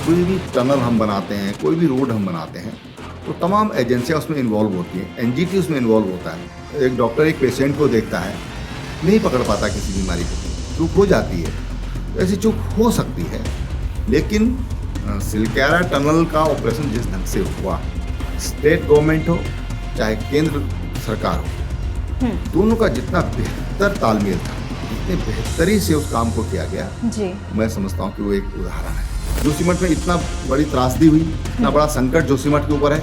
कोई भी टनल हम बनाते हैं, कोई भी रोड हम बनाते हैं, तो तमाम एजेंसियाँ उसमें इन्वॉल्व होती हैं, एनजीटी उसमें इन्वॉल्व होता है। एक डॉक्टर एक पेशेंट को देखता है, नहीं पकड़ पाता किसी बीमारी को, चूक हो जाती है, तो ऐसी चूक हो सकती है। लेकिन सिलक्यारा टनल का ऑपरेशन जिस ढंग से हुआ, स्टेट गवर्नमेंट हो चाहे केंद्र सरकार हो, दोनों का जितना बेहतर तालमेल था, जितने बेहतरी से उस काम को किया गया जी, मैं समझता हूँ कि वो एक उदाहरण है। जोशीमठ में इतना बड़ी त्रासदी हुई, इतना बड़ा संकट जोशीमठ के ऊपर है,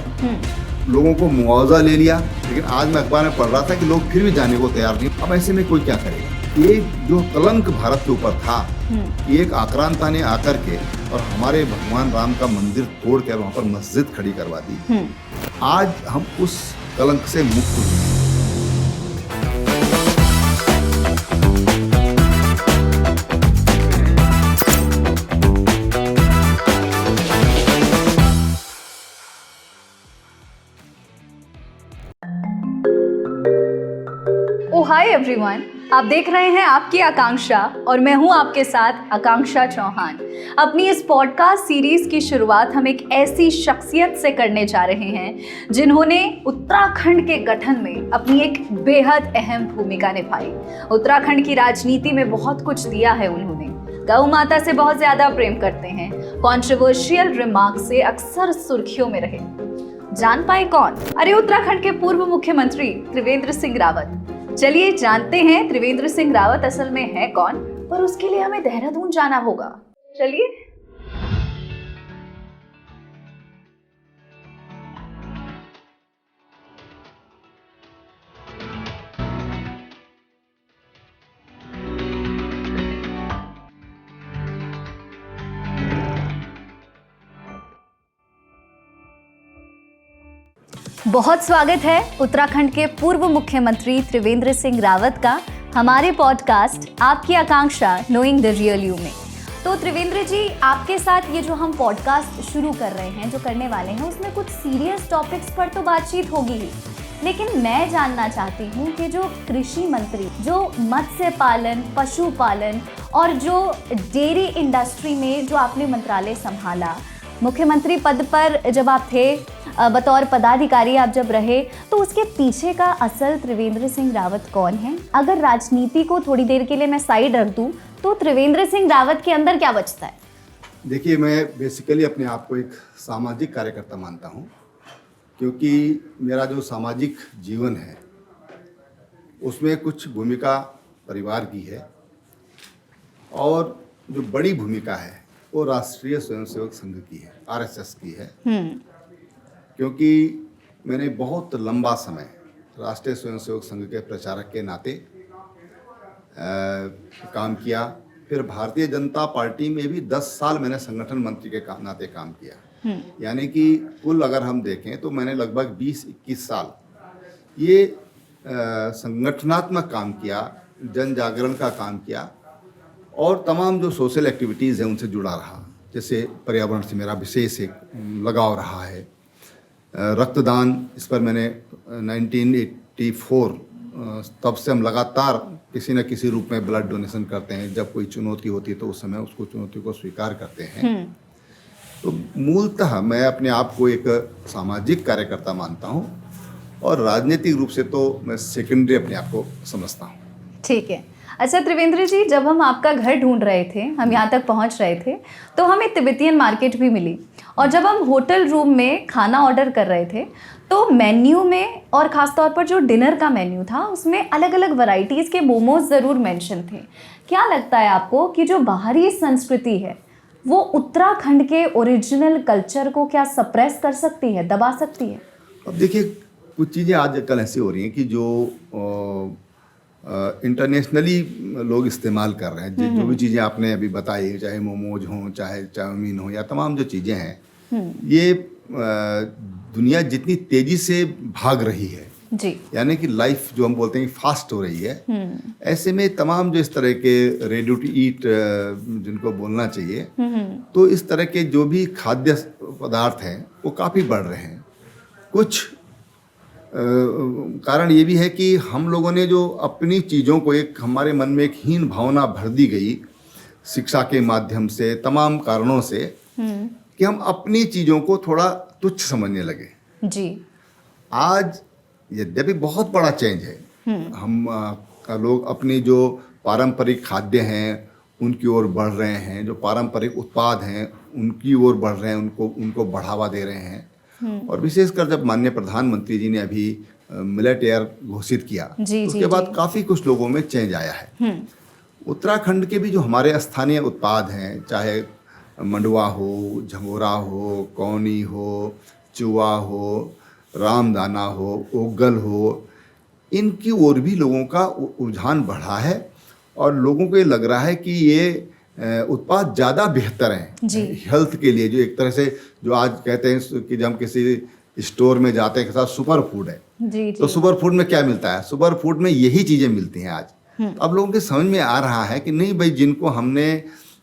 लोगों को मुआवजा ले लिया, लेकिन आज मैं अखबार में पढ़ रहा था कि लोग फिर भी जाने को तैयार नहीं। अब ऐसे में कोई क्या करेगा? ये जो कलंक भारत के ऊपर था, एक आक्रांता ने आकर के और हमारे भगवान राम का मंदिर तोड़ कर वहाँ पर मस्जिद खड़ी करवा दी। आज हम उस कलंक से मुक्त हुए। हाय एवरीवन, आप देख रहे हैं आपकी आकांक्षा और मैं हूं आपके साथ आकांक्षा चौहान। अपनी इस पॉडकास्ट सीरीज की शुरुआत हम एक ऐसी शख्सियत से करने जा रहे हैं जिन्होंने उत्तराखंड के गठन में अपनी एक बेहद अहम भूमिका निभाई। उत्तराखंड की राजनीति में बहुत कुछ दिया है उन्होंने। गौ माता से बहुत ज्यादा प्रेम करते हैं, कॉन्ट्रोवर्शियल रिमार्क से अक्सर सुर्खियों में रहे। जान पाए कौन? अरे उत्तराखंड के पूर्व मुख्यमंत्री त्रिवेंद्र सिंह रावत। चलिए जानते हैं त्रिवेंद्र सिंह रावत असल में है कौन, पर उसके लिए हमें देहरादून जाना होगा। चलिए। बहुत स्वागत है उत्तराखंड के पूर्व मुख्यमंत्री त्रिवेंद्र सिंह रावत का हमारे पॉडकास्ट आपकी आकांक्षा नोइंग द रियल यू में। तो त्रिवेंद्र जी, आपके साथ ये जो हम पॉडकास्ट शुरू कर रहे हैं, जो करने वाले हैं, उसमें कुछ सीरियस टॉपिक्स पर तो बातचीत होगी ही, लेकिन मैं जानना चाहती हूँ कि जो कृषि मंत्री, जो मत्स्य पालन, पशुपालन और जो डेयरी इंडस्ट्री में जो आपने मंत्रालय संभाला, मुख्यमंत्री पद पर जब आप थे, बतौर पदाधिकारी आप जब रहे, तो उसके पीछे का असल त्रिवेंद्र सिंह रावत कौन है? अगर राजनीति को थोड़ी देर के लिए मैं साइड रख दूं, तो त्रिवेंद्र सिंह रावत के अंदर क्या बचता है? देखिए, मैं बेसिकली अपने आप को एक सामाजिक कार्यकर्ता मानता हूं, क्योंकि मेरा जो सामाजिक जीवन है उसमें कुछ भूमिका परिवार की है और जो बड़ी भूमिका है वो राष्ट्रीय स्वयंसेवक संघ की है, आरएसएस की है। क्योंकि मैंने बहुत लंबा समय राष्ट्रीय स्वयंसेवक संघ के प्रचारक के नाते काम किया। फिर भारतीय जनता पार्टी में भी 10 साल मैंने संगठन मंत्री के नाते काम किया। यानी कि कुल अगर हम देखें तो मैंने लगभग 20-21 साल ये संगठनात्मक काम किया, जन जागरण का काम किया और तमाम जो सोशल एक्टिविटीज़ हैं उनसे जुड़ा रहा। जैसे पर्यावरण से मेरा विशेष एक लगाव रहा है। रक्तदान, इस पर मैंने 1984 तब से हम लगातार किसी न किसी रूप में ब्लड डोनेशन करते हैं। जब कोई चुनौती होती है तो उस समय उसको चुनौती को स्वीकार करते हैं। तो मूलतः मैं अपने आप को एक सामाजिक कार्यकर्ता मानता हूँ और राजनीतिक रूप से तो मैं सेकेंडरी अपने आप को समझता हूँ। ठीक है। अच्छा त्रिवेंद्र जी, जब हम आपका घर ढूंढ रहे थे, हम यहाँ तक पहुँच रहे थे, तो हमें तिब्बतियन मार्केट भी मिली और जब हम होटल रूम में खाना ऑर्डर कर रहे थे तो मेन्यू में, और ख़ासतौर पर जो डिनर का मेन्यू था, उसमें अलग अलग वैरायटीज़ के मोमोज ज़रूर मेंशन थे। क्या लगता है आपको कि जो बाहरी संस्कृति है वो उत्तराखंड के ओरिजिनल कल्चर को क्या सप्रेस कर सकती है, दबा सकती है? अब देखिए, कुछ चीज़ें आजकल ऐसी हो रही हैं कि जो इंटरनेशनली लोग इस्तेमाल कर रहे हैं। जो भी चीज़ें आपने अभी बताई, चाहे मोमोज हों, चाहे चाउमीन हो, या तमाम जो चीज़ें हैं, ये दुनिया जितनी तेज़ी से भाग रही है जी, यानी कि लाइफ जो हम बोलते हैं फास्ट हो रही है, ऐसे में तमाम जो इस तरह के रेडी टू ईट जिनको बोलना चाहिए, तो इस तरह के जो भी खाद्य पदार्थ हैं वो काफ़ी बढ़ रहे हैं। कुछ कारण ये भी है कि हम लोगों ने जो अपनी चीज़ों को, एक हमारे मन में एक हीन भावना भर दी गई शिक्षा के माध्यम से, तमाम कारणों से, कि हम अपनी चीज़ों को थोड़ा तुच्छ समझने लगे। जी। आज यद्यपि बहुत बड़ा चेंज है, हम लोग अपनी जो पारंपरिक खाद्य हैं उनकी ओर बढ़ रहे हैं, जो पारंपरिक उत्पाद हैं उनकी ओर बढ़ रहे हैं, उनको बढ़ावा दे रहे हैं। और विशेषकर जब माननीय प्रधानमंत्री जी ने अभी मिलेट ईयर घोषित किया, तो उसके बाद काफ़ी कुछ लोगों में चेंज आया है। उत्तराखंड के भी जो हमारे स्थानीय उत्पाद हैं, चाहे मंडुआ हो, झंगोरा हो, कौनी हो, चुआ हो, रामदाना हो, ओगल हो, इनकी ओर भी लोगों का रुझान बढ़ा है और लोगों को ये लग रहा है कि ये उत्पाद ज़्यादा बेहतर हैं हेल्थ के लिए। जो एक तरह से जो आज कहते हैं कि जब हम किसी स्टोर में जाते हैं के साथ सुपर फूड है, तो सुपर फूड में क्या मिलता है? सुपर फूड में यही चीज़ें मिलती हैं आज। अब लोगों के समझ में आ रहा है कि नहीं भाई, जिनको हमने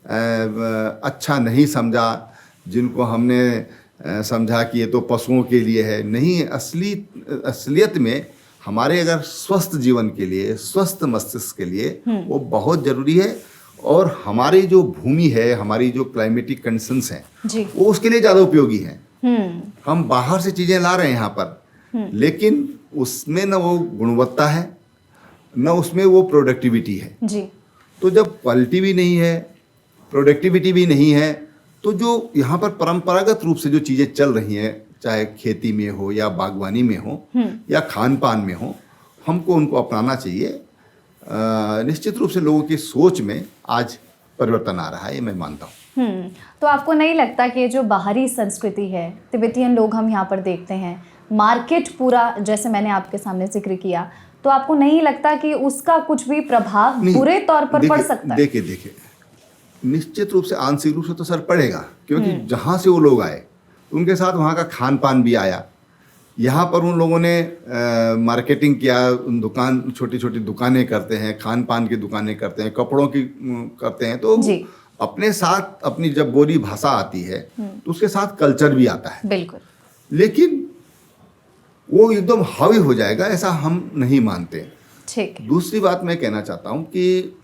अच्छा नहीं समझा, जिनको हमने समझा कि ये तो पशुओं के लिए है, नहीं, असलियत में हमारे अगर स्वस्थ जीवन के लिए, स्वस्थ मस्तिष्क के लिए वो बहुत ज़रूरी है। और हमारी जो भूमि है, हमारी जो क्लाइमेटिक कंडीशंस हैं, वो उसके लिए ज़्यादा उपयोगी हैं। हम बाहर से चीज़ें ला रहे हैं यहाँ पर, लेकिन उसमें न वो गुणवत्ता है, न उसमें वो प्रोडक्टिविटी है। तो जब क्वालिटी भी नहीं है, प्रोडक्टिविटी भी नहीं है, तो जो यहाँ पर परंपरागत रूप से जो चीज़ें चल रही हैं, चाहे खेती में हो या बागवानी में हो या खान पान में हो, हमको उनको अपनाना चाहिए। निश्चित रूप से लोगों की सोच में आज परिवर्तन आ रहा है, ये मैं मानता हूँ। तो आपको नहीं लगता कि ये जो बाहरी संस्कृति है, तिब्बतियन लोग हम यहाँ पर देखते हैं, मार्केट पूरा जैसे मैंने आपके सामने जिक्र किया, तो आपको नहीं लगता कि उसका कुछ भी प्रभाव बुरे तौर पर पड़ सकता है? देखिए, निश्चित रूप से आंशिक रूप से तो असर पड़ेगा, क्योंकि जहाँ से वो लोग आए उनके साथ वहाँ का खान पान भी आया। यहाँ पर उन लोगों ने मार्केटिंग किया, दुकान, छोटी छोटी दुकानें करते हैं, खान पान की दुकानें करते हैं, कपड़ों की करते हैं, तो अपने साथ अपनी जब बोली भाषा आती है तो उसके साथ कल्चर भी आता है। बिल्कुल। लेकिन वो एकदम हावी हो जाएगा ऐसा हम नहीं मानते। ठीक। दूसरी बात मैं कहना चाहता हूँ कि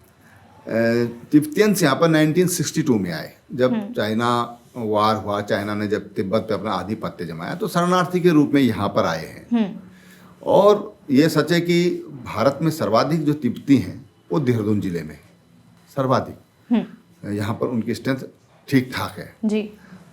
तिब्बतियंस यहाँ पर 1962 में आए, जब चाइना वार हुआ, चाइना ने जब तिब्बत पे अपना आधिपत्य जमाया, तो शरणार्थी के रूप में यहाँ पर आए हैं। और ये सच है कि भारत में सर्वाधिक जो तिब्बती हैं वो देहरादून जिले में सर्वाधिक, यहाँ पर उनकी स्ट्रेंथ ठीक ठाक है जी।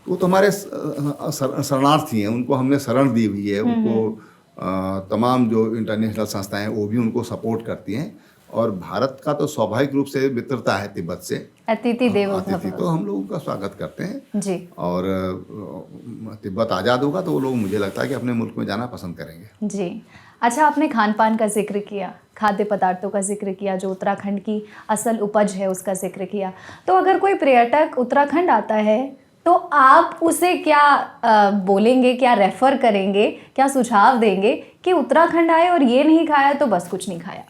वो तो हमारे शरणार्थी हैं, उनको हमने शरण दी हुई है, उनको तमाम जो इंटरनेशनल संस्थाएं हैं वो भी उनको सपोर्ट करती हैं। और भारत का तो स्वाभाविक रूप से मित्रता है तिब्बत से, अतिथि देवो भव, अतिथि तो हम लोगों का स्वागत करते हैं जी। और तिब्बत आज़ाद होगा तो वो लोग, मुझे लगता है कि अपने मुल्क में जाना पसंद करेंगे जी। अच्छा, आपने खान पान का जिक्र किया, खाद्य पदार्थों का जिक्र किया, जो उत्तराखंड की असल उपज है उसका जिक्र किया, तो अगर कोई पर्यटक उत्तराखंड आता है तो आप उसे क्या बोलेंगे, क्या रेफर करेंगे, क्या सुझाव देंगे कि उत्तराखंड आए और ये नहीं खाया तो बस कुछ नहीं खाया?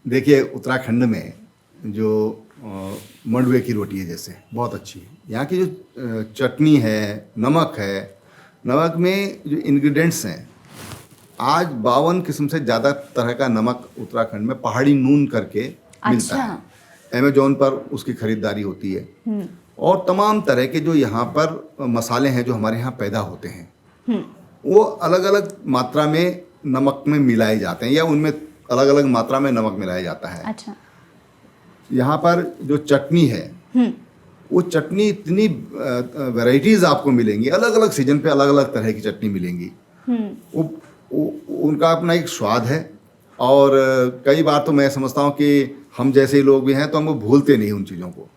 देखिए, उत्तराखंड में जो मंडुए की रोटी है जैसे, बहुत अच्छी है। यहाँ की जो चटनी है, नमक है, नमक में जो इंग्रेडिएंट्स हैं, आज 52 किस्म से ज़्यादा तरह का नमक उत्तराखंड में पहाड़ी नून करके मिलता है। अमेजोन पर उसकी खरीदारी होती है। और तमाम तरह के जो यहाँ पर मसाले हैं जो हमारे यहाँ पैदा होते हैं, वो अलग अलग मात्रा में नमक में मिलाए जाते हैं या उनमें अलग अलग मात्रा में नमक मिलाया जाता है। अच्छा। यहाँ पर जो चटनी है, वो चटनी इतनी वैरायटीज आपको मिलेंगी, अलग अलग सीजन पे अलग अलग तरह की चटनी मिलेंगी। वो उनका अपना एक स्वाद है। और कई बार तो मैं समझता हूँ कि हम जैसे लोग भी हैं तो हम वो भूलते नहीं उन चीज़ों को।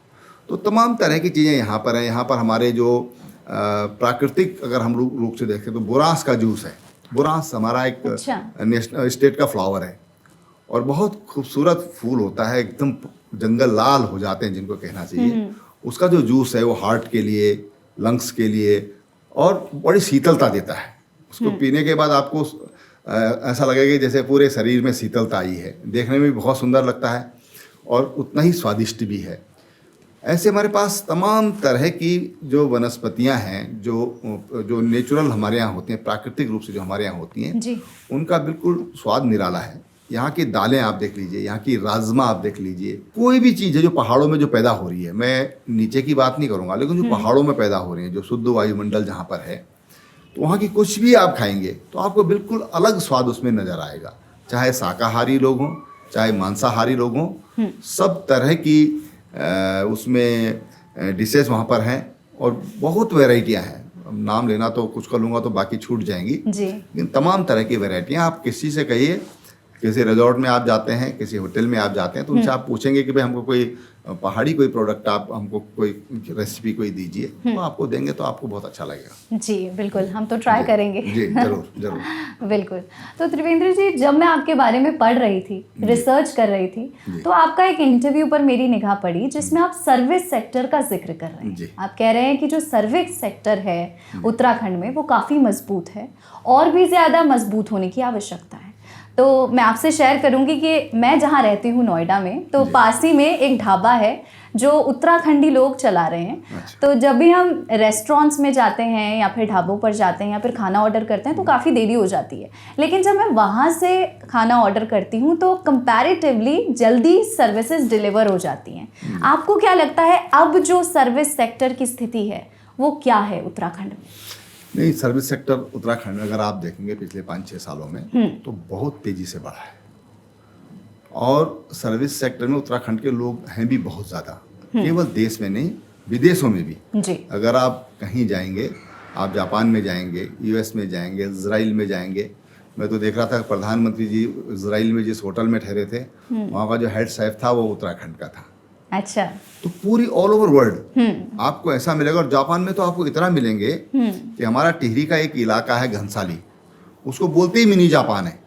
तो तमाम तरह की चीज़ें यहाँ पर हैं। यहाँ पर हमारे जो प्राकृतिक अगर हम रूप से देखें तो बुरांस का जूस है। बुरांस हमारा एक नेशनल स्टेट का फ्लावर है और बहुत खूबसूरत फूल होता है, एकदम जंगल लाल हो जाते हैं जिनको कहना चाहिए। उसका जो जूस है वो हार्ट के लिए, लंग्स के लिए और बड़ी शीतलता देता है। उसको पीने के बाद आपको ऐसा लगेगा जैसे पूरे शरीर में शीतलता आई है। देखने में भी बहुत सुंदर लगता है और उतना ही स्वादिष्ट भी है। ऐसे हमारे पास तमाम तरह की जो वनस्पतियां हैं जो नेचुरल हमारे यहाँ होती हैं, प्राकृतिक रूप से जो हमारे यहाँ होती हैं जी। उनका बिल्कुल स्वाद निराला है। यहाँ की दालें आप देख लीजिए, यहाँ की राजमा आप देख लीजिए, कोई भी चीज़ है जो पहाड़ों में जो पैदा हो रही है, मैं नीचे की बात नहीं करूँगा, लेकिन जो पहाड़ों में पैदा हो रही है, जो शुद्ध वायुमंडल जहाँ पर है, तो वहाँ की कुछ भी आप खाएंगे तो आपको बिल्कुल अलग स्वाद उसमें नज़र आएगा। चाहे शाकाहारी लोग हों, चाहे मांसाहारी लोग हों, सब तरह की उसमें डिशेस वहाँ पर हैं और बहुत वैरायटियाँ हैं। नाम लेना तो कुछ कर लूँगा तो बाकी छूट जाएंगी जी। लेकिन तमाम तरह की वैरायटियाँ, आप किसी से कहिए, किसी रिजॉर्ट में आप जाते हैं, किसी होटल में आप जाते हैं, तो उनसे आप पूछेंगे कि भाई हमको कोई पहाड़ी कोई प्रोडक्ट, आप हमको कोई रेसिपी कोई दीजिए, तो आपको देंगे तो आपको बहुत अच्छा लगेगा। जी बिल्कुल, हम तो ट्राई करेंगे। जी जरूर जरूर। बिल्कुल। तो त्रिवेंद्र जी, जब मैं आपके बारे में पढ़ रही थी, रिसर्च कर रही थी, तो आपका एक इंटरव्यू पर मेरी निगाह पड़ी जिसमें आप सर्विस सेक्टर का जिक्र कर रहे हैं। आप कह रहे हैं कि जो सर्विस सेक्टर है उत्तराखंड में वो काफ़ी मजबूत है और भी ज़्यादा मजबूत होने की आवश्यकता है। तो मैं आपसे शेयर करूंगी कि मैं जहाँ रहती हूँ नोएडा में, तो पास ही में एक ढाबा है जो उत्तराखंडी लोग चला रहे हैं। अच्छा। तो जब भी हम रेस्टोरेंट्स में जाते हैं या फिर ढाबों पर जाते हैं या फिर खाना ऑर्डर करते हैं तो काफ़ी देरी हो जाती है, लेकिन जब मैं वहाँ से खाना ऑर्डर करती हूँ तो कंपैरेटिवली जल्दी सर्विसेज डिलीवर हो जाती हैं। आपको क्या लगता है अब जो सर्विस सेक्टर की स्थिति है वो क्या है उत्तराखंड में? नहीं, सर्विस सेक्टर उत्तराखंड में अगर आप देखेंगे पिछले 5-6 सालों में तो बहुत तेज़ी से बढ़ा है और सर्विस सेक्टर में उत्तराखंड के लोग हैं भी बहुत ज़्यादा, केवल देश में नहीं विदेशों में भी। जी। अगर आप कहीं जाएंगे, आप जापान में जाएंगे, यूएस में जाएंगे, इजराइल में जाएंगे, मैं तो देख रहा था प्रधानमंत्री जी इजराइल में जिस होटल में ठहरे थे वहाँ का जो हेड शेफ था वो उत्तराखंड का था। अच्छा। तो पूरी ऑल ओवर वर्ल्ड आपको ऐसा मिलेगा। और जापान में तो आपको इतना मिलेंगे कि हमारा टिहरी का एक इलाका है घनसाली, उसको बोलते ही मिनी जापान है।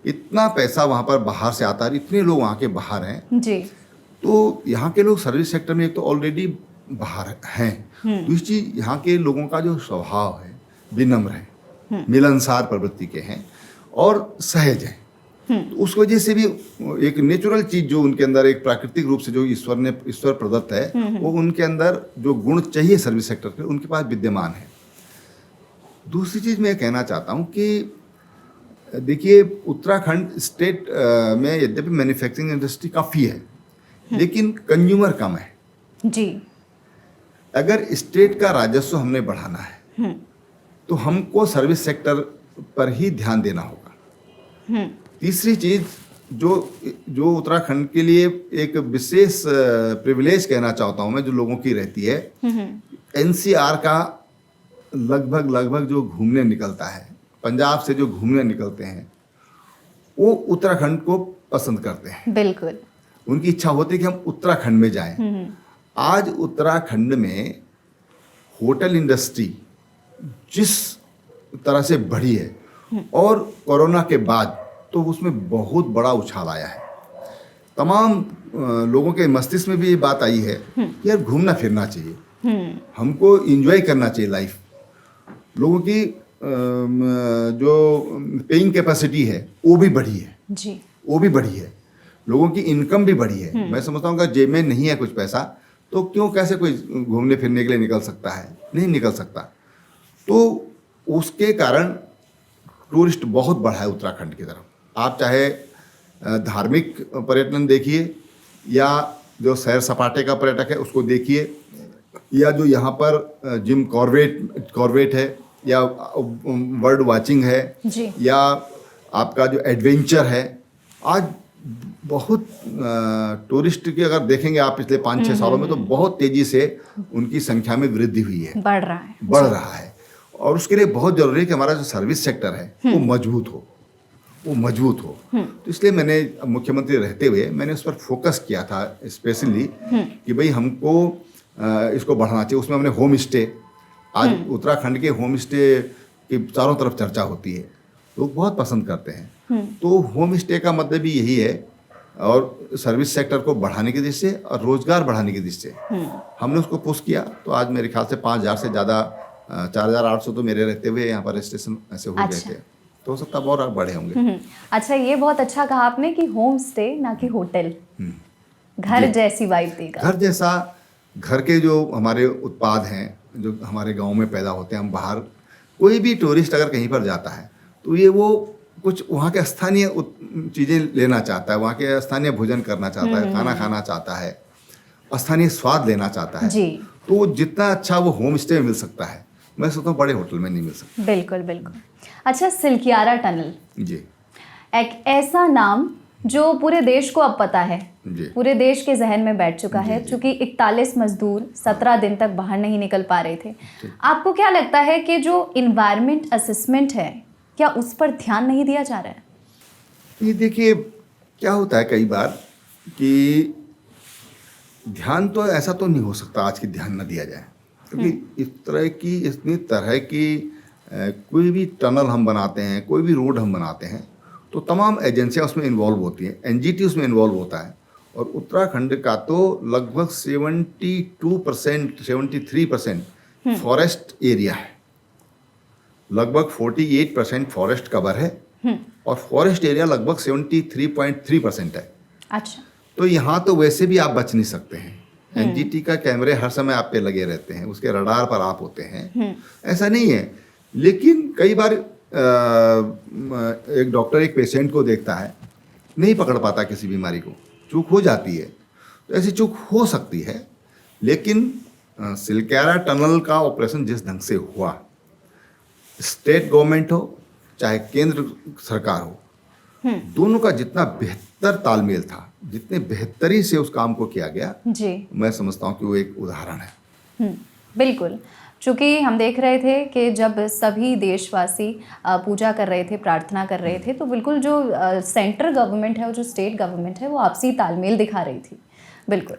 इतना पैसा वहाँ पर बाहर से आता है, इतने लोग वहाँ के बाहर हैं। जी। तो यहाँ के लोग सर्विस सेक्टर में एक तो ऑलरेडी बाहर हैं, दूसरी चीज यहाँ के लोगों का जो स्वभाव है विनम्र है, मिलनसार प्रवृत्ति के हैं और सहज हैं। तो उस वजह से भी एक नेचुरल चीज जो उनके अंदर एक प्राकृतिक रूप से जो ईश्वर प्रदत्त है वो उनके अंदर जो गुण चाहिए सर्विस सेक्टर के उनके पास विद्यमान है। दूसरी चीज मैं कहना चाहता हूँ कि देखिए उत्तराखंड स्टेट में यद्यपि मैन्युफैक्चरिंग इंडस्ट्री काफ़ी है लेकिन कंज्यूमर कम है। जी। अगर स्टेट का राजस्व हमने बढ़ाना है तो हमको सर्विस सेक्टर पर ही ध्यान देना होगा। तीसरी चीज जो उत्तराखंड के लिए एक विशेष प्रिविलेज कहना चाहता हूं मैं, जो लोगों की रहती है, एनसीआर का लगभग जो घूमने निकलता है, पंजाब से जो घूमने निकलते हैं वो उत्तराखंड को पसंद करते हैं। बिल्कुल। उनकी इच्छा होती है कि हम उत्तराखंड में जाएं। आज उत्तराखंड में होटल इंडस्ट्री जिस तरह से बढ़ी है और कोरोना के बाद तो उसमें बहुत बड़ा उछाल आया है। तमाम लोगों के मस्तिष्क में भी ये बात आई है कि यार घूमना फिरना चाहिए, हमको एंजॉय करना चाहिए लाइफ। लोगों की जो पेइंग कैपेसिटी है वो भी बढ़ी है। जी। वो भी बढ़ी है, लोगों की इनकम भी बढ़ी है। मैं समझता हूँ कि जेब में नहीं है कुछ पैसा तो क्यों कैसे कोई घूमने फिरने के लिए निकल सकता है? नहीं निकल सकता। तो उसके कारण टूरिस्ट बहुत बढ़ा है उत्तराखंड की तरफ। आप चाहे धार्मिक पर्यटन देखिए या जो सैर सपाटे का पर्यटक है उसको देखिए, या जो यहाँ पर जिम कॉर्बेट है या बर्ड वाचिंग है जी। या आपका जो एडवेंचर है। आज बहुत टूरिस्ट की अगर देखेंगे आप पिछले 5-6 सालों में तो बहुत तेजी से उनकी संख्या में वृद्धि हुई है, बढ़ रहा है। और उसके लिए बहुत जरूरी है कि हमारा जो सर्विस सेक्टर है वो मजबूत हो। तो इसलिए मैंने मुख्यमंत्री रहते हुए मैंने उस पर फोकस किया था स्पेशली कि भाई हमको इसको बढ़ाना चाहिए। उसमें हमने होम स्टे, आज उत्तराखंड के होम स्टे की चारों तरफ चर्चा होती है, लोग बहुत पसंद करते हैं। तो होम स्टे का मतलब भी यही है और सर्विस सेक्टर को बढ़ाने की दृष्टि से और रोजगार बढ़ाने की दृष्टि से हमने उसको पुश किया। तो आज मेरे ख्याल से 5,000 से ज़्यादा 4,800 तो मेरे रहते हुए यहाँ पर रजिस्ट्रेशन ऐसे हो गए थे। तो हो सकता है और बढ़े होंगे। अच्छा, ये बहुत अच्छा कहा आपने कि होम स्टे ना कि होटल, घर जैसी वाइब देगा। घर जैसा, घर के जो हमारे उत्पाद हैं जो हमारे गांव में पैदा होते हैं, हम बाहर कोई भी टूरिस्ट अगर कहीं पर जाता है तो ये वो कुछ वहाँ के स्थानीय चीज़ें लेना चाहता है, वहाँ के स्थानीय भोजन करना चाहता है, खाना खाना चाहता है, स्थानीय स्वाद लेना चाहता है, जी। तो जितना अच्छा वो होम स्टे में मिल सकता है, मैं सोचता हूँ बड़े होटल में नहीं मिल सकता। बिल्कुल बिल्कुल। अच्छा, सिलकियारा टनल जी एक ऐसा नाम जो पूरे देश को अब पता है, जी पूरे देश के जहन में बैठ चुका है, जी। क्योंकि 41 मजदूर 17 दिन तक बाहर नहीं निकल पा रहे थे। आपको क्या लगता है कि जो इन्वायरमेंट असेसमेंट है, क्या उस पर ध्यान नहीं दिया जा रहा है? ये देखिए क्या होता है कई बार कि ध्यान तो ऐसा तो नहीं हो सकता आज की ध्यान न दिया जाए, क्योंकि इतनी तरह की कोई भी टनल हम बनाते हैं, कोई भी रोड हम बनाते हैं, तो तमाम एजेंसियां उसमें इन्वॉल्व होती हैं, एनजीटी उसमें इन्वॉल्व होता है। और उत्तराखंड का तो लगभग 72% 73% फॉरेस्ट एरिया है, लगभग 48% फॉरेस्ट कवर है, और फॉरेस्ट एरिया लगभग 73.3% है। अच्छा। तो यहाँ तो वैसे भी आप बच नहीं सकते हैं, एनजीटी का कैमरे हर समय आप पे लगे रहते हैं, उसके रडार पर आप होते हैं, ऐसा नहीं है। लेकिन कई बार एक डॉक्टर एक पेशेंट को देखता है, नहीं पकड़ पाता किसी बीमारी को, चूक हो जाती है, तो ऐसी चूक हो सकती है। लेकिन सिलक्यारा टनल का ऑपरेशन जिस ढंग से हुआ, स्टेट गवर्नमेंट हो चाहे केंद्र सरकार हो, दोनों का जितना बेहतर तालमेल था, जितने बेहतरी से उस काम को किया गया, जी। मैं समझता हूँ कि वो एक उदाहरण है। बिल्कुल, चूँकि हम देख रहे थे कि जब सभी देशवासी पूजा कर रहे थे, प्रार्थना कर रहे थे, तो बिल्कुल जो सेंट्रल गवर्नमेंट है और जो स्टेट गवर्नमेंट है वो आपसी तालमेल दिखा रही थी। बिल्कुल।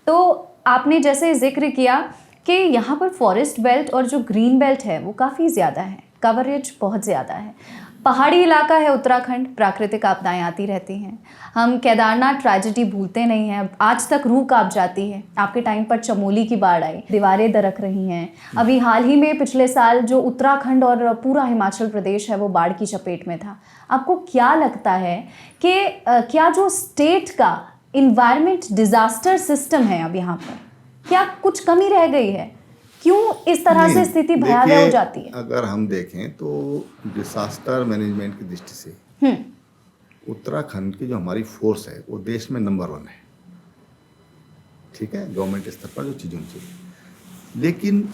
तो आपने जैसे जिक्र किया कि यहाँ पर फॉरेस्ट बेल्ट और जो ग्रीन बेल्ट है वो काफ़ी ज़्यादा है, कवरेज बहुत ज़्यादा है। पहाड़ी इलाका है उत्तराखंड, प्राकृतिक आपदाएं आती रहती हैं। हम केदारनाथ ट्रेजेडी भूलते नहीं हैं, आज तक रूह कांप जाती है। आपके टाइम पर चमोली की बाढ़ आई, दीवारें दरक रही हैं। अभी हाल ही में पिछले साल जो उत्तराखंड और पूरा हिमाचल प्रदेश है वो बाढ़ की चपेट में था। आपको क्या लगता है कि क्या जो स्टेट का इन्वायरमेंट डिजास्टर सिस्टम है अब यहाँ पर, क्या कुछ कमी रह गई है? क्यों इस तरह से स्थिति भयावह हो जाती है? अगर हम देखें तो डिसास्टर मैनेजमेंट की दृष्टि से उत्तराखंड की जो हमारी फोर्स है वो देश में नंबर 1 है, ठीक है, गवर्नमेंट स्तर पर जो चीज़ें चाहिए। लेकिन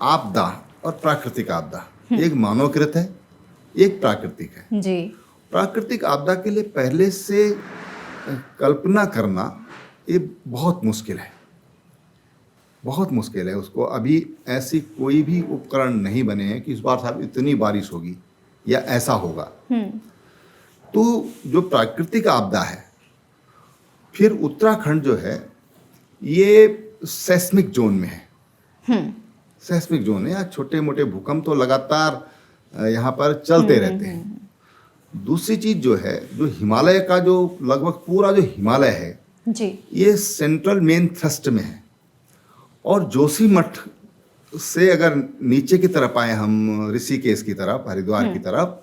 आपदा और प्राकृतिक आपदा एक मानवकृत है, एक प्राकृतिक है। जी। प्राकृतिक आपदा के लिए पहले से कल्पना करना ये बहुत मुश्किल है, बहुत मुश्किल है। उसको अभी ऐसी कोई भी उपकरण नहीं बने हैं कि इस बार साहब इतनी बारिश होगी या ऐसा होगा। तो जो प्राकृतिक आपदा है, फिर उत्तराखंड जो है ये सेस्मिक जोन में है। सेस्मिक जोन है, यहाँ छोटे मोटे भूकंप तो लगातार यहाँ पर चलते रहते हैं। दूसरी चीज जो है, जो हिमालय का जो लगभग पूरा जो हिमालय है जी, ये सेंट्रल मेन थ्रस्ट में है। और जोशीमठ से अगर नीचे की तरफ आए हम, ऋषिकेश की तरफ, हरिद्वार की तरफ,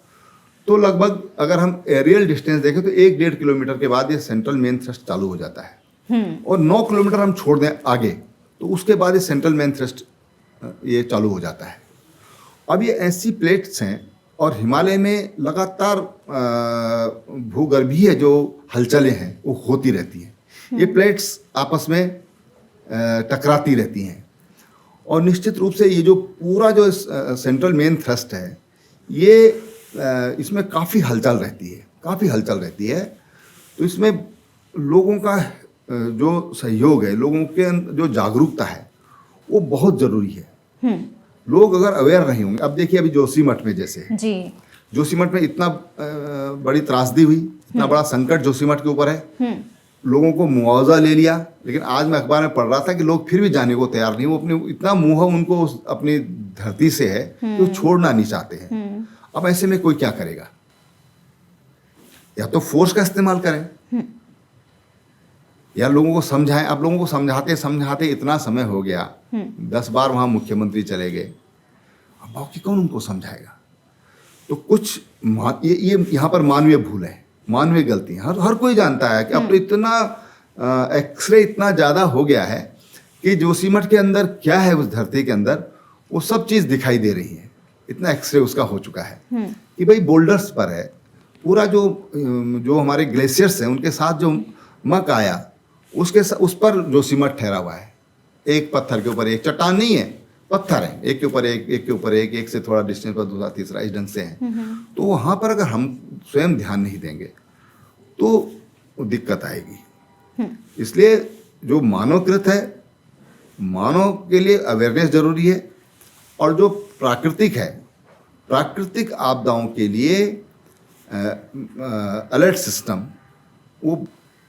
तो लगभग अगर हम एरियल डिस्टेंस देखें तो 1-1.5 किलोमीटर के बाद ये सेंट्रल मेन थ्रस्ट चालू हो जाता है। और 9 किलोमीटर हम छोड़ दें आगे तो उसके बाद ये सेंट्रल मेन थ्रस्ट ये चालू हो जाता है। अब ये ऐसी प्लेट्स हैं और हिमालय में लगातार भूगर्भीय जो हलचलें हैं वो होती रहती हैं। ये प्लेट्स आपस में टकराती रहती हैं और निश्चित रूप से ये जो पूरा जो सेंट्रल मेन थ्रस्ट है ये इसमें काफ़ी हलचल रहती है। तो इसमें लोगों का जो सहयोग है, लोगों के जो जागरूकता है वो बहुत ज़रूरी है। लोग अगर अवेयर नहीं होंगे, अब देखिए अभी जोशीमठ में जैसे जी, जोशीमठ में इतना बड़ी त्रासदी हुई, इतना बड़ा संकट जोशीमठ के ऊपर है, लोगों को मुआवजा ले लिया, लेकिन आज मैं अखबार में पढ़ रहा था कि लोग फिर भी जाने को तैयार नहीं। वो अपने इतना मोह उनको अपनी धरती से है कि वो छोड़ना नहीं चाहते हैं। अब ऐसे में कोई क्या करेगा? या तो फोर्स का इस्तेमाल करें या लोगों को समझाएं। अब लोगों को समझाते समझाते इतना समय हो गया, 10 बार वहाँ मुख्यमंत्री चले गए, अब बाकी कौन उनको समझाएगा? तो कुछ ये यहाँ पर मानवीय भूल है, मानवीय गलती है। हर कोई जानता है कि अब तो इतना एक्सरे इतना ज़्यादा हो गया है कि जोशीमठ के अंदर क्या है, उस धरती के अंदर वो सब चीज़ दिखाई दे रही है। इतना एक्सरे उसका हो चुका है कि भाई बोल्डर्स पर है, पूरा जो हमारे ग्लेशियर्स हैं उनके साथ जो मक आया उस पर जो सिमट ठहरा हुआ है, एक पत्थर के ऊपर एक, चट्टान नहीं है, पत्थर है, एक के ऊपर एक, एक के ऊपर एक से थोड़ा डिस्टेंस पर दूसरा तीसरा, इस ढंग से है। तो वहाँ पर अगर हम स्वयं ध्यान नहीं देंगे तो दिक्कत आएगी। इसलिए जो मानवकृत है, मानव के लिए अवेयरनेस जरूरी है, और जो प्राकृतिक है, प्राकृतिक आपदाओं के लिए अलर्ट सिस्टम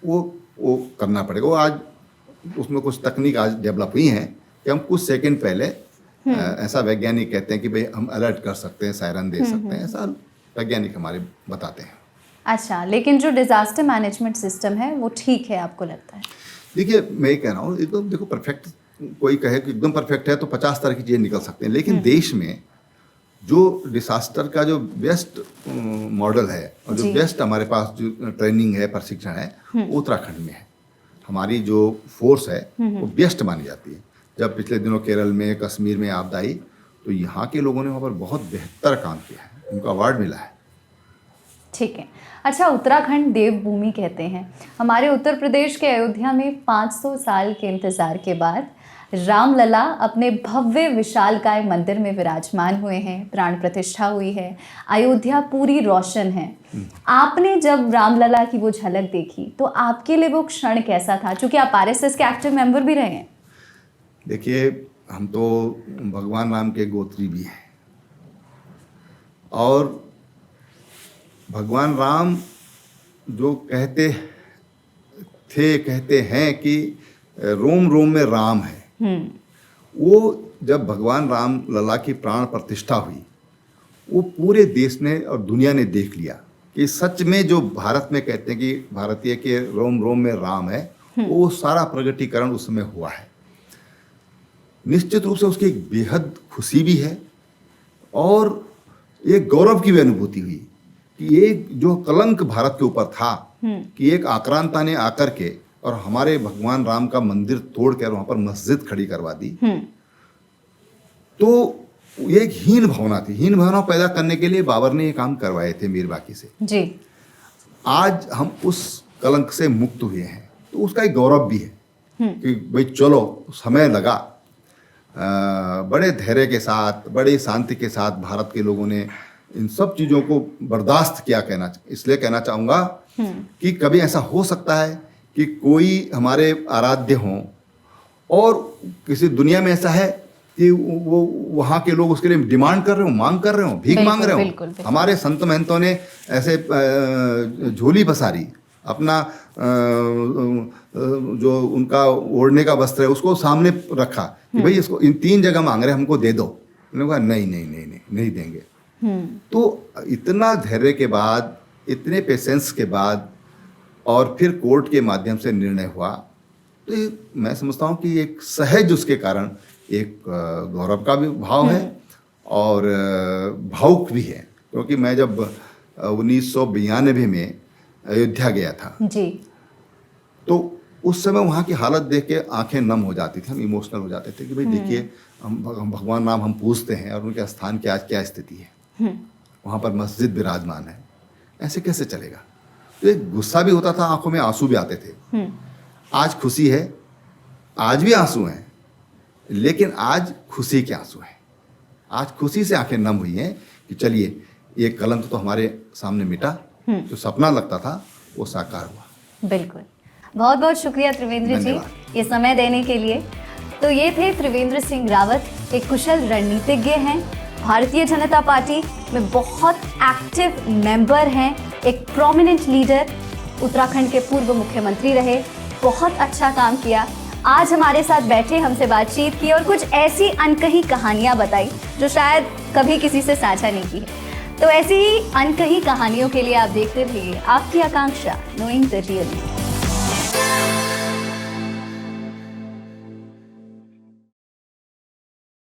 वो करना पड़ेगा। वो आज उसमें कुछ तकनीक आज डेवलप हुई हैं कि हम कुछ सेकंड पहले ऐसा वैज्ञानिक कहते हैं कि भाई हम अलर्ट कर सकते हैं, सायरन दे सकते हैं, ऐसा वैज्ञानिक हमारे बताते हैं। अच्छा, लेकिन जो डिजास्टर मैनेजमेंट सिस्टम है वो ठीक है आपको लगता है? देखिए, मैं ये कह रहा हूँ, एकदम देखो परफेक्ट, कोई कहे कि एकदम परफेक्ट है तो 50 तरह की चीज़ें निकल सकते हैं, लेकिन देश में जो डिसास्टर का जो बेस्ट मॉडल है और जो बेस्ट हमारे पास जो ट्रेनिंग है, प्रशिक्षण है, वो उत्तराखंड में है। हमारी जो फोर्स है वो बेस्ट मानी जाती है। जब पिछले दिनों केरल में, कश्मीर में आपदा आई तो यहाँ के लोगों ने वहाँ पर बहुत बेहतर काम किया है, उनको अवार्ड मिला है। ठीक है। अच्छा, उत्तराखंड देवभूमि कहते हैं। हमारे उत्तर प्रदेश के अयोध्या में 500 साल के इंतज़ार के बाद रामलला अपने भव्य विशालकाय मंदिर में विराजमान हुए हैं, प्राण प्रतिष्ठा हुई है, अयोध्या पूरी रोशन है। आपने जब रामलला की वो झलक देखी तो आपके लिए वो क्षण कैसा था, क्योंकि आप आरएसएस के एक्टिव मेंबर भी रहे हैं? देखिए, हम तो भगवान राम के गोत्री भी हैं, और भगवान राम जो कहते हैं कि रोम रोम में राम है, वो जब भगवान राम लला की प्राण प्रतिष्ठा हुई, वो पूरे देश ने और दुनिया ने देख लिया कि सच में जो भारत में कहते हैं कि भारतीय के रोम रोम में राम है, वो सारा प्रगटीकरण उस समय हुआ है। निश्चित रूप से उसकी एक बेहद खुशी भी है और एक गौरव की भी अनुभूति हुई कि एक जो कलंक भारत के ऊपर था कि एक आक्रांता ने आकर के और हमारे भगवान राम का मंदिर तोड़कर वहां पर मस्जिद खड़ी करवा दी, तो ये एक हीन भावना थी। हीन भावना पैदा करने के लिए बाबर ने ये काम करवाए थे मीर बाकी से जी। आज हम उस कलंक से मुक्त हुए हैं, तो उसका एक गौरव भी है कि भाई चलो, समय लगा, बड़े धैर्य के साथ, बड़ी शांति के साथ भारत के लोगों ने इन सब चीज़ों को बर्दाश्त किया। इसलिए कहना चाहूँगा कि कभी ऐसा हो सकता है कि कोई हमारे आराध्य हों और किसी दुनिया में ऐसा है कि वो वहाँ के लोग उसके लिए डिमांड कर रहे हो, मांग कर रहे हो, भीख मांग रहे हो। हमारे संत महंतों ने ऐसे झोली पसारी, अपना जो उनका ओढ़ने का वस्त्र है उसको सामने रखा कि भाई इसको इन 3 जगह मांग रहे हैं, हमको दे दो। उन्होंने कहा नहीं देंगे। तो इतना धैर्य के बाद, इतने पेशेंस के बाद और फिर कोर्ट के माध्यम से निर्णय हुआ, तो मैं समझता हूँ कि एक सहज उसके कारण एक गौरव का भी भाव है और भावुक भी है। क्योंकि मैं जब 1992 में अयोध्या गया था जी, तो उस समय वहाँ की हालत देख के आंखें नम हो जाती थी, हम इमोशनल हो जाते थे कि भाई देखिए, हम भगवान राम हम पूजते हैं और उनके स्थान की आज क्या स्थिति है, वहाँ पर मस्जिद विराजमान है, ऐसे कैसे चलेगा। तो एक गुस्सा भी होता था, आंखों में आंसू भी आते थे। आज खुशी है, आज भी आंसू हैं, लेकिन आज खुशी के आंसू हैं। आज खुशी से आंखें नम हुई हैं कि चलिए, ये कलंक तो हमारे सामने मिटा, जो सपना लगता था वो साकार हुआ। बिल्कुल, बहुत बहुत शुक्रिया त्रिवेंद्र जी ये समय देने के लिए। तो ये थे त्रिवेंद्र सिंह रावत, एक कुशल रणनीतिज्ञ हैं, भारतीय जनता पार्टी में बहुत एक्टिव मेंबर हैं, एक प्रोमिनेंट लीडर, उत्तराखंड के पूर्व मुख्यमंत्री रहे, बहुत अच्छा काम किया। आज हमारे साथ बैठे, हमसे बातचीत की और कुछ ऐसी अनकही कहानियाँ बताई जो शायद कभी किसी से साझा नहीं की है। तो ऐसी ही अनकही कहानियों के लिए आप देखते रहिए आपकी आकांक्षा, नोइंग द रियल।